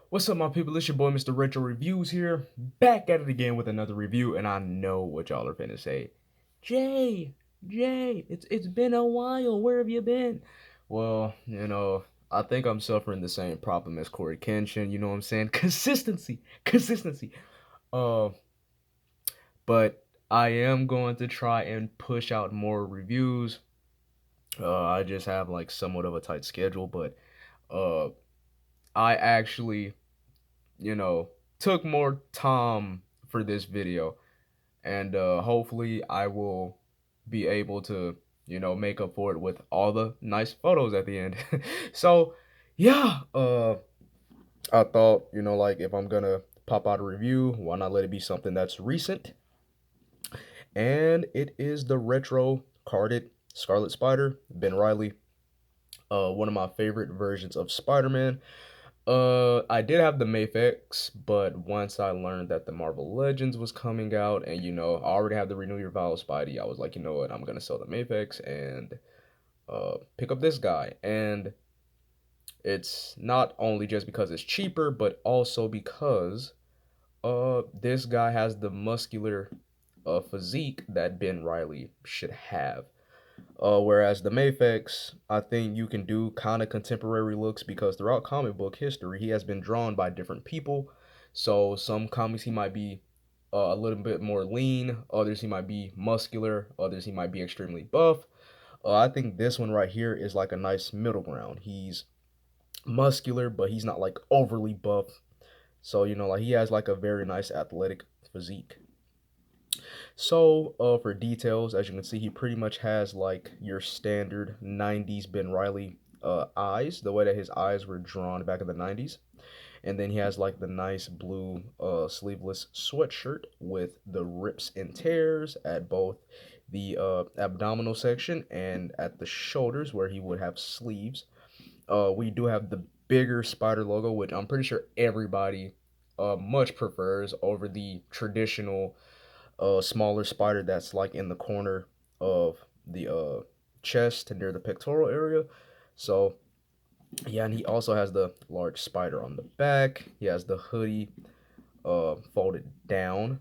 What's up, my people? It's your boy, Mr. Retro Reviews here, back at it again with another review, and I know what y'all are finna say. Jay, it's been a while. Where have you been? Well, I think I'm suffering the same problem as Corey Kenshin. You know what I'm saying? Consistency. Uh, but I am going to try and push out more reviews. I just have like somewhat of a tight schedule, but uh, I actually took more time for this video, and hopefully I will be able to make up for it with all the nice photos at the end. So yeah, I thought, like, if I'm gonna pop out a review, why not let it be something that's recent? And it is the retro carded Scarlet Spider, Ben Riley, one of my favorite versions of Spider-Man. I did have the Mafex, but once I learned that the Marvel Legends was coming out, and I already have the Renew Your Vows Spidey, I was like, you know what, I'm gonna sell the Mafex and pick up this guy. And it's not only just because it's cheaper, but also because this guy has the muscular physique that Ben Riley should have. Whereas the Mafex, I think you can do kind of contemporary looks because throughout comic book history, he has been drawn by different people. So some comics he might be a little bit more lean, others he might be muscular, others he might be extremely buff. I think this one right here is like a nice middle ground. He's muscular, but he's not like overly buff. So, like he has like a very nice athletic physique. So, for details, as you can see, he pretty much has like your standard 90s Ben Riley eyes, the way that his eyes were drawn back in the 90s. And then he has like the nice blue sleeveless sweatshirt with the rips and tears at both the abdominal section and at the shoulders where he would have sleeves. We do have the bigger spider logo, which I'm pretty sure everybody much prefers over the traditional smaller spider that's like in the corner of the chest near the pectoral area. So yeah, and he also has the large spider on the back. He has the hoodie folded down.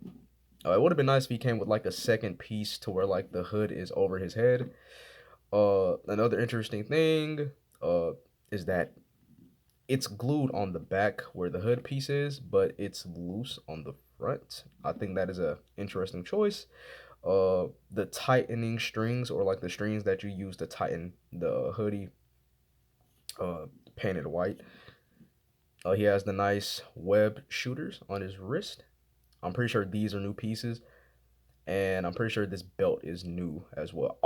It would have been nice if he came with like a second piece to where like the hood is over his head. Another interesting thing is that it's glued on the back where the hood piece is, but it's loose on the front. I think that is a interesting choice. The tightening strings, or like the strings that you use to tighten the hoodie, painted white. He has the nice web shooters on his wrist. I'm pretty sure these are new pieces, and I'm pretty sure this belt is new as well.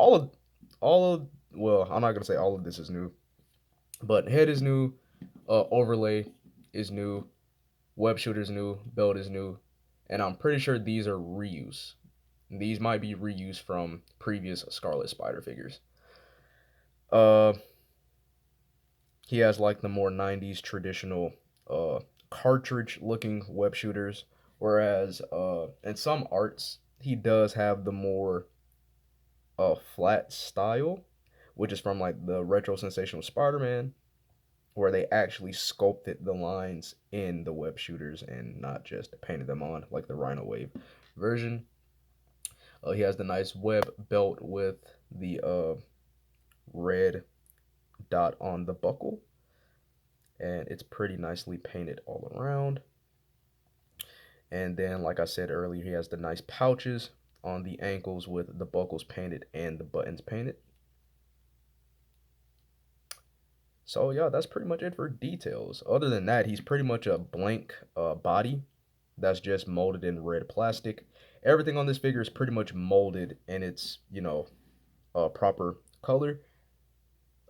Well, I'm not gonna say all of this is new, but head is new, overlay is new, web shooter is new, belt is new, and I'm pretty sure these are reuse. These might be reused from previous Scarlet Spider figures. Uh, he has like the more 90s traditional uh cartridge looking web shooters, whereas in some arts he does have the more flat style, which is from like the retro sensational Spider-Man, where they actually sculpted the lines in the web shooters and not just painted them on like the Rhino Wave version. He has the nice web belt with the red dot on the buckle, and it's pretty nicely painted all around. And then, like I said earlier, he has the nice pouches on the ankles with the buckles painted and the buttons painted. So yeah, that's pretty much it for details. Other than that, he's pretty much a blank body that's just molded in red plastic. Everything on this figure is pretty much molded in its, proper color,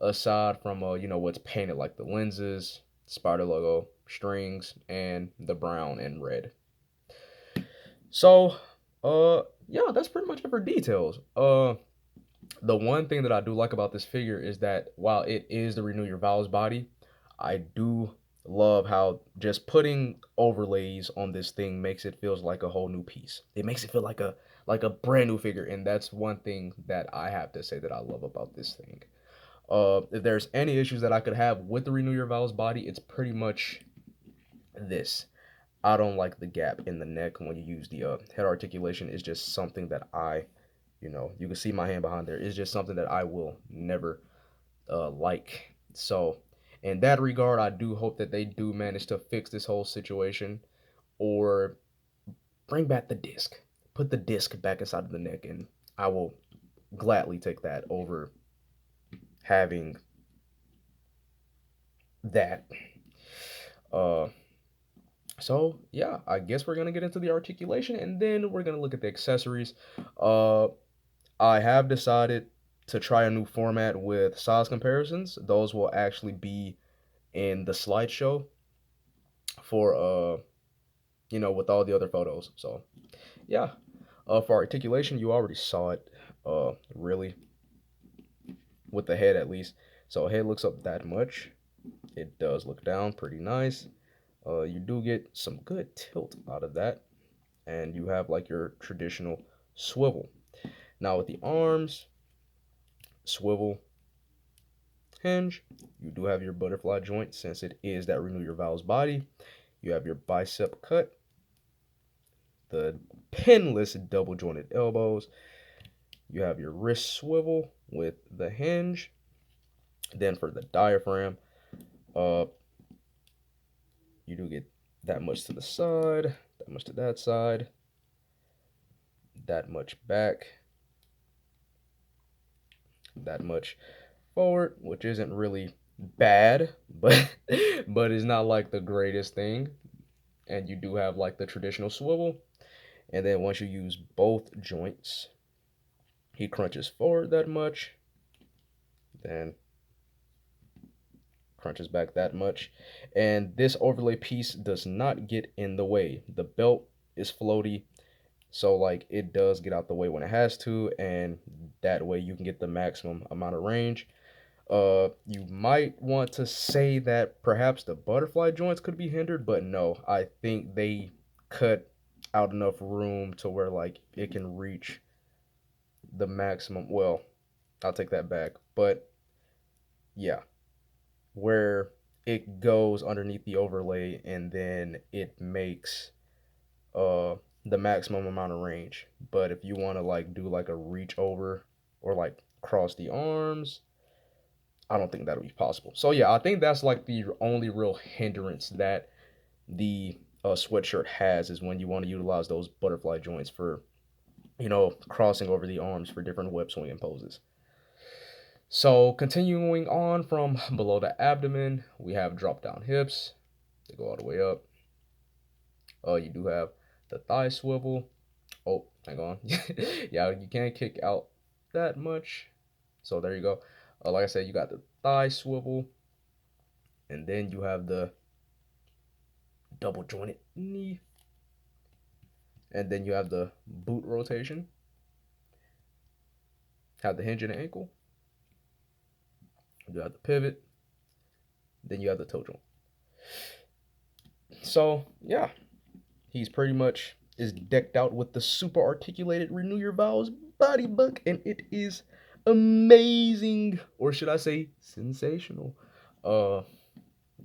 aside from what's painted like the lenses, spider logo, strings, and the brown and red. So, yeah, that's pretty much it for details. The one thing that I do like about this figure is that while it is the Renew Your Vows body, I do love how just putting overlays on this thing makes it feels like a whole new piece. It makes it feel like a brand new figure, and that's one thing that I have to say that I love about this thing. If there's any issues that I could have with the Renew Your Vows body, it's pretty much this. I don't like the gap in the neck when you use the head articulation. It's just something that you can see my hand behind there. It's just something that I will never like. So, in that regard, I do hope that they do manage to fix this whole situation or bring back the disc. Put the disc back inside of the neck, and I will gladly take that over having that. Uh, so yeah, I guess we're gonna get into the articulation, and then we're gonna look at the accessories. Uh, I have decided to try a new format with size comparisons. Those will actually be in the slideshow for with all the other photos. So yeah, for articulation, you already saw it. Really, with the head at least. So head looks up that much. It does look down pretty nice. You do get some good tilt out of that, and you have like your traditional swivel. Now with the arms, swivel, hinge, you do have your butterfly joint since it is that renew your vows body. You have your bicep cut, the pinless double jointed elbows. You have your wrist swivel with the hinge. Then for the diaphragm, uh, you do get that much to the side, that much to that side, that much back, that much forward, which isn't really bad, but but it's not like the greatest thing. And you do have like the traditional swivel. And then once you use both joints, he crunches forward that much, then crunches back that much. And this overlay piece does not get in the way. The belt is floaty, so like it does get out the way when it has to, and that way you can get the maximum amount of range. You might want to say that perhaps the butterfly joints could be hindered, but no, I think they cut out enough room to where like it can reach the maximum. Well, I'll take that back. But yeah, where it goes underneath the overlay and then it makes uh the maximum amount of range. But if you want to like do like a reach over or like cross the arms, I don't think that'll be possible. So yeah, I think that's like the only real hindrance that the sweatshirt has is when you want to utilize those butterfly joints for crossing over the arms for different web swinging poses. So continuing on from below the abdomen, we have drop down hips. They go all the way up. You do have the thigh swivel. Oh, hang on. Yeah, you can't kick out that much. So there you go. Like I said, you got the thigh swivel, and then you have the double jointed knee, and then you have the boot rotation. Have the hinge and the ankle. You have the pivot. Then you have the toe joint. So yeah, he's pretty much is decked out with the super articulated Renew Your Vows body buck, and it is amazing, or should I say sensational. Uh,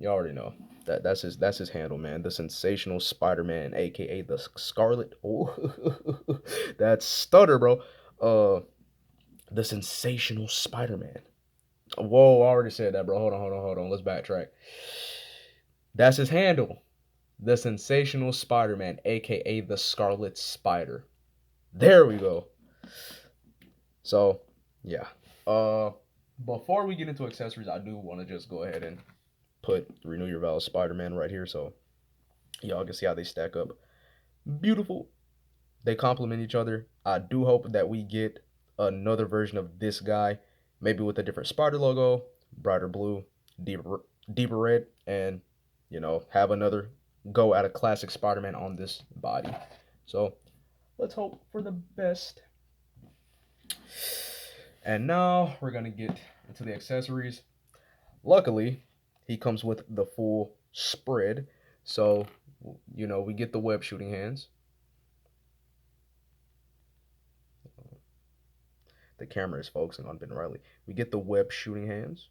you already know that's his handle, man. The sensational Spider-Man, aka the Scarlet. Oh, that stutter, bro. The sensational Spider-Man. Whoa, I already said that, bro. Hold on. Let's backtrack. That's his handle. The sensational Spider-Man, aka the Scarlet Spider. There we go. So, yeah. Uh, Before we get into accessories, I do want to just go ahead and put Renew Your Vows Spider-Man right here, so y'all can see how they stack up. Beautiful. They complement each other. I do hope that we get another version of this guy, maybe with a different Spider logo, brighter blue, deeper red, and have another go at a classic Spider-Man on this body. So let's hope for the best. And now we're gonna get into the accessories. Luckily, he comes with the full spread, so we get the web shooting hands. The camera is focusing on Ben Riley. We get the web shooting hands.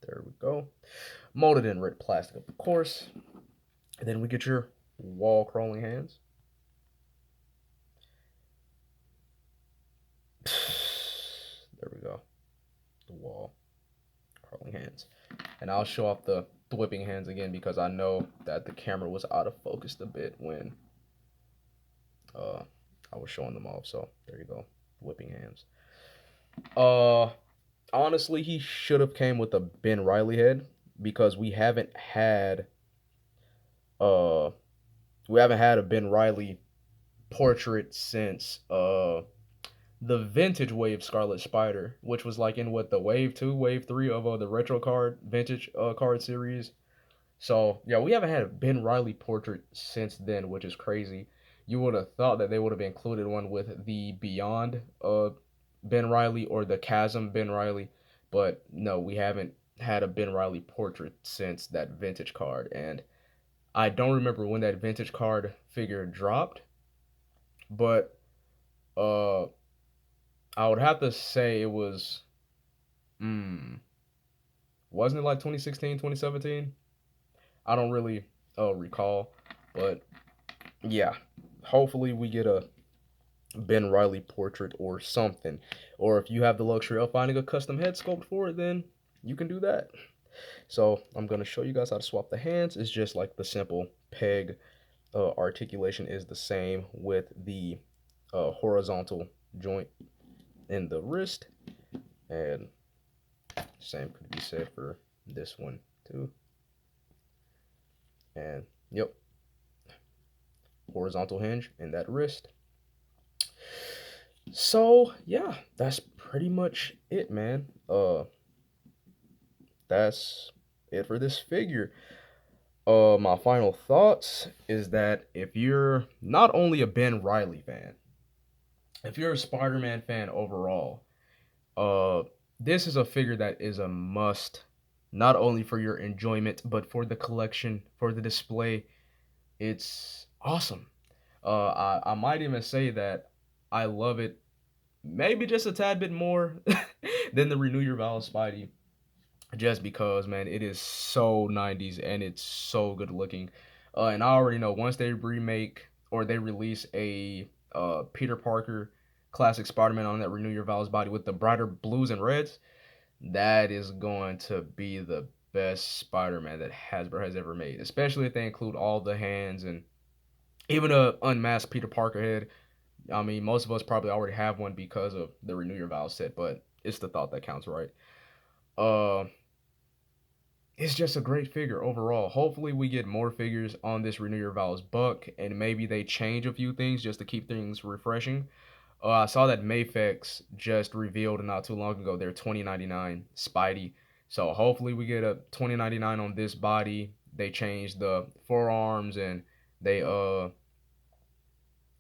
There we go. Molded in red plastic, of course. And then we get your wall crawling hands. There we go. The wall crawling hands. And I'll show off the whipping hands again because I know that the camera was out of focus a bit when I was showing them off. So there you go, whipping hands. Honestly, he should have came with a Ben Riley head because uh we haven't had a Ben Riley portrait since the vintage wave Scarlet Spider, which was like in what the wave 2, wave 3 of the retro card vintage card series. So yeah, we haven't had a Ben Riley portrait since then, which is crazy. You would have thought that they would have included one with the Beyond Ben Riley or the Chasm Ben Riley, but no, we haven't had a Ben Riley portrait since that vintage card. And I don't remember when that vintage card figure dropped, but uh I would have to say it was mm, wasn't it like 2016, 2017? I don't really recall, but yeah, hopefully we get a Ben Riley portrait or something. Or if you have the luxury of finding a custom head sculpt for it, then you can do that. So I'm going to show you guys how to swap the hands. It's just like the simple peg. Articulation is the same with the horizontal joint in the wrist. And same could be said for this one too. And yep, horizontal hinge in that wrist. So yeah, that's pretty much it, man. That's it for this figure. My final thoughts is that if you're not only a Ben Riley fan, if you're a Spider-Man fan overall, uh, this is a figure that is a must, not only for your enjoyment but for the collection, for the display. It's awesome. I might even say that I love it maybe just a tad bit more than the Renew Your Vows Spidey, just because, man, it is so 90s and it's so good looking. And I already know once they remake or they release a Peter Parker classic Spider-Man on that Renew Your Vows body with the brighter blues and reds, that is going to be the best Spider-Man that Hasbro has ever made, especially if they include all the hands and even a unmasked Peter Parker head. I mean, most of us probably already have one because of the Renew Your Vows set, but it's the thought that counts, right? Uh, it's just a great figure overall. Hopefully, we get more figures on this Renew Your Vows buck, and maybe they change a few things just to keep things refreshing. I saw that Mayfex just revealed not too long ago their 2099 Spidey. So hopefully we get a 2099 on this body. They changed the forearms and they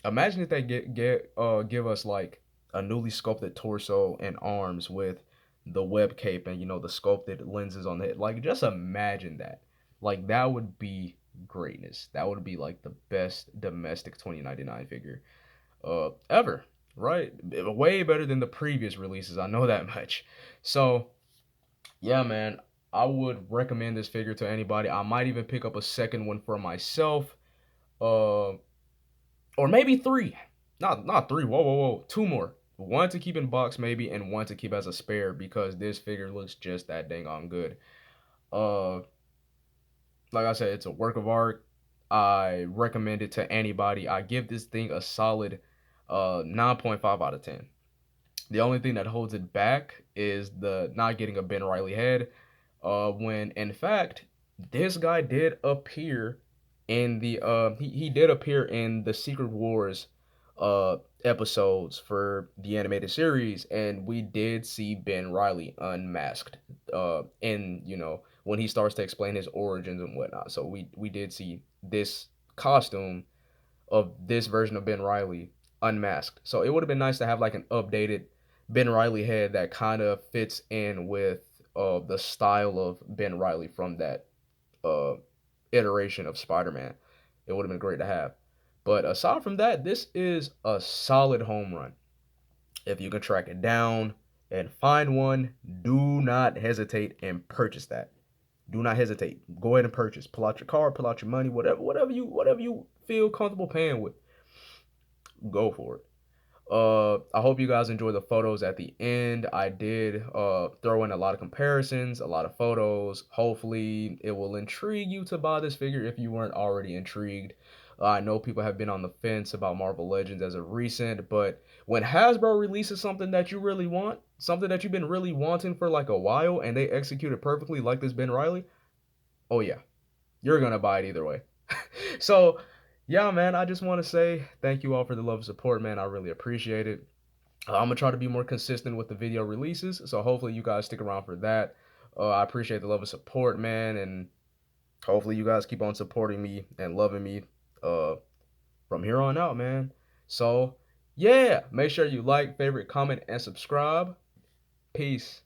imagine if they give us like a newly sculpted torso and arms with the web cape and the sculpted lenses on the head. Like just imagine that. Like that would be greatness. That would be like the best domestic 2099 figure ever, right? Way better than the previous releases. I know that much. So yeah, man, I would recommend this figure to anybody. I might even pick up a second one for myself. Uh, or maybe three. Not three. Whoa, whoa, whoa. Two more. One to keep in box maybe, and one to keep as a spare because this figure looks just that dang on good. Uh, like I said, it's a work of art. I recommend it to anybody. I give this thing a solid 9.5 out of 10. The only thing that holds it back is the not getting a Ben Riley head. When in fact this guy did appear in the he did appear in the Secret Wars episodes for the animated series, and we did see Ben Riley unmasked in when he starts to explain his origins and whatnot. So we did see this costume of this version of Ben Riley unmasked. So it would have been nice to have like an updated Ben Riley head that kind of fits in with the style of Ben Riley from that uh, iteration of Spider-Man. It would have been great to have. But aside from that, this is a solid home run. If you can track it down, and find one, do not hesitate and purchase that. Do not hesitate. Go ahead and purchase. Pull out your card, pull out your money, whatever you feel comfortable paying with. Go for it. I hope you guys enjoy the photos at the end. I did throw in a lot of comparisons, a lot of photos. Hopefully, it will intrigue you to buy this figure if you weren't already intrigued. I know people have been on the fence about Marvel Legends as of recent, but when Hasbro releases something that you really want, something that you've been really wanting for like a while, and they execute it perfectly, like this Ben Riley, oh yeah, you're gonna buy it either way. So, yeah, man, I just want to say thank you all for the love and support, man. I really appreciate it. I'm gonna try to be more consistent with the video releases, so hopefully you guys stick around for that. I appreciate the love and support, man, and hopefully you guys keep on supporting me and loving me uh, from here on out, man. So, yeah, make sure you like, favorite, comment, and subscribe. Peace.